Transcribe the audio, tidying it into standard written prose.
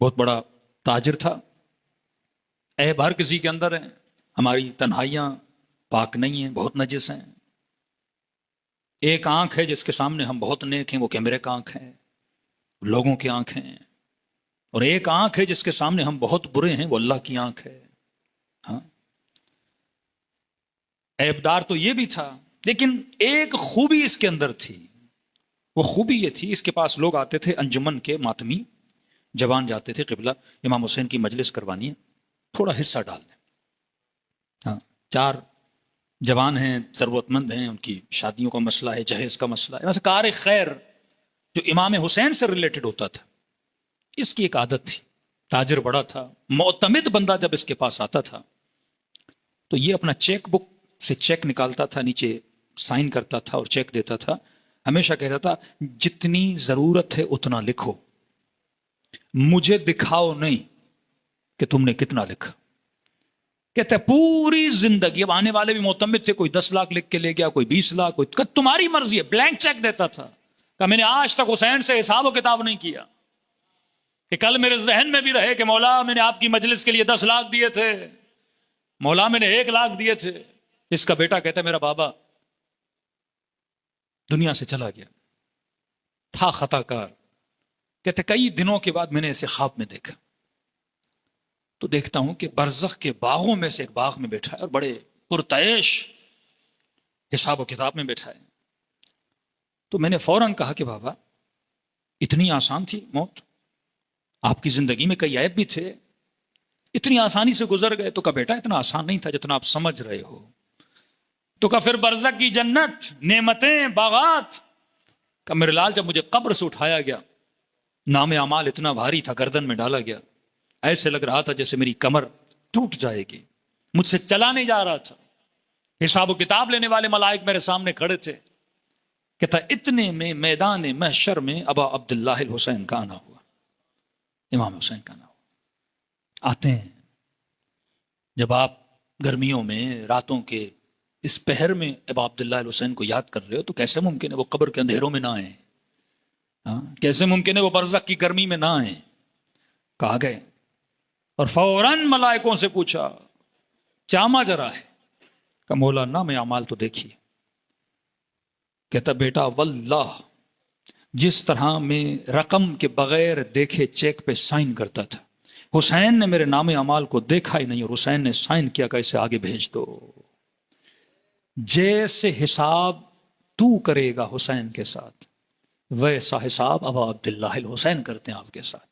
بہت بڑا تاجر تھا. عیب ہر کسی کے اندر ہیں. ہماری تنہائیاں پاک نہیں ہیں، بہت نجس ہیں. ایک آنکھ ہے جس کے سامنے ہم بہت نیک ہیں، وہ کیمرے کا آنکھ ہے، لوگوں کی آنکھ ہیں. اور ایک آنکھ ہے جس کے سامنے ہم بہت برے ہیں، وہ اللہ کی آنکھ ہے. ہاں، عیبدار تو یہ بھی تھا، لیکن ایک خوبی اس کے اندر تھی. وہ خوبی یہ تھی، اس کے پاس لوگ آتے تھے انجمن کے ماتمی، جوان جاتے تھے، قبلہ امام حسین کی مجلس کروانی ہے، تھوڑا حصہ ڈال دیں. ہاں، 4 جوان ہیں، ضرورت مند ہیں، ان کی شادیوں کا مسئلہ ہے، جہیز کا مسئلہ ہے. ویسے کار خیر جو امام حسین سے ریلیٹڈ ہوتا تھا، اس کی ایک عادت تھی. تاجر بڑا تھا، معتمد بندہ جب اس کے پاس آتا تھا تو یہ اپنا چیک بک سے چیک نکالتا تھا، نیچے سائن کرتا تھا اور چیک دیتا تھا. ہمیشہ کہتا تھا جتنی ضرورت ہے اتنا لکھو، مجھے دکھاؤ نہیں کہ تم نے کتنا لکھا. کہتے پوری زندگی، اب آنے والے بھی معتمد تھے، کوئی 10 لاکھ لکھ کے لے گیا، کوئی 20 لاکھ، کوئی تمہاری مرضی ہے. بلینک چیک دیتا تھا کہ میں نے آج تک حسین سے حساب و کتاب نہیں کیا کہ کل میرے ذہن میں بھی رہے کہ مولا میں نے آپ کی مجلس کے لیے 10 لاکھ دیے تھے، مولا میں نے 1 لاکھ دیے تھے. اس کا بیٹا کہتا ہے میرا بابا دنیا سے چلا گیا، تھا خطا کار. کہتے کئی دنوں کے بعد میں نے اسے خواب میں دیکھا تو دیکھتا ہوں کہ برزخ کے باغوں میں سے ایک باغ میں بیٹھا ہے اور بڑے پرتعیش حساب و کتاب میں بیٹھا ہے. تو میں نے فوراً کہا کہ بابا اتنی آسان تھی موت؟ آپ کی زندگی میں کئی عیب بھی تھے، اتنی آسانی سے گزر گئے؟ تو کہا بیٹا اتنا آسان نہیں تھا جتنا آپ سمجھ رہے ہو. تو کہا پھر برزخ کی جنت، نعمتیں، باغات. کہ میرے لال جب مجھے قبر سے اٹھایا گیا، نام اعمال اتنا بھاری تھا، گردن میں ڈالا گیا، ایسے لگ رہا تھا جیسے میری کمر ٹوٹ جائے گی، مجھ سے چلا نہیں جا رہا تھا. حساب و کتاب لینے والے ملائک میرے سامنے کھڑے تھے. کہتا اتنے میں میدان محشر میں ابا عبداللہ الحسین کا آنا ہوا، امام حسین کا آنا ہوا. آتے ہیں جب آپ گرمیوں میں راتوں کے اس پہر میں ابا عبداللہ الحسین کو یاد کر رہے ہو تو کیسے ممکن ہے وہ قبر کے اندھیروں میں نہ آئیں؟ کیسے ممکن ہے وہ برزخ کی گرمی میں نہ آئیں؟ کہا گئے اور فوراً ملائکوں سے پوچھا کیا ماجرا ہے؟ کہ مولا نام اعمال تو دیکھیے. کہتا بیٹا واللہ جس طرح میں رقم کے بغیر دیکھے چیک پہ سائن کرتا تھا، حسین نے میرے نام اعمال کو دیکھا ہی نہیں اور حسین نے سائن کیا کہ اسے آگے بھیج دو. جیسے حساب تو کرے گا حسین کے ساتھ، ویسا حساب ابا عبداللہ الحسین کرتے ہیں آپ کے ساتھ.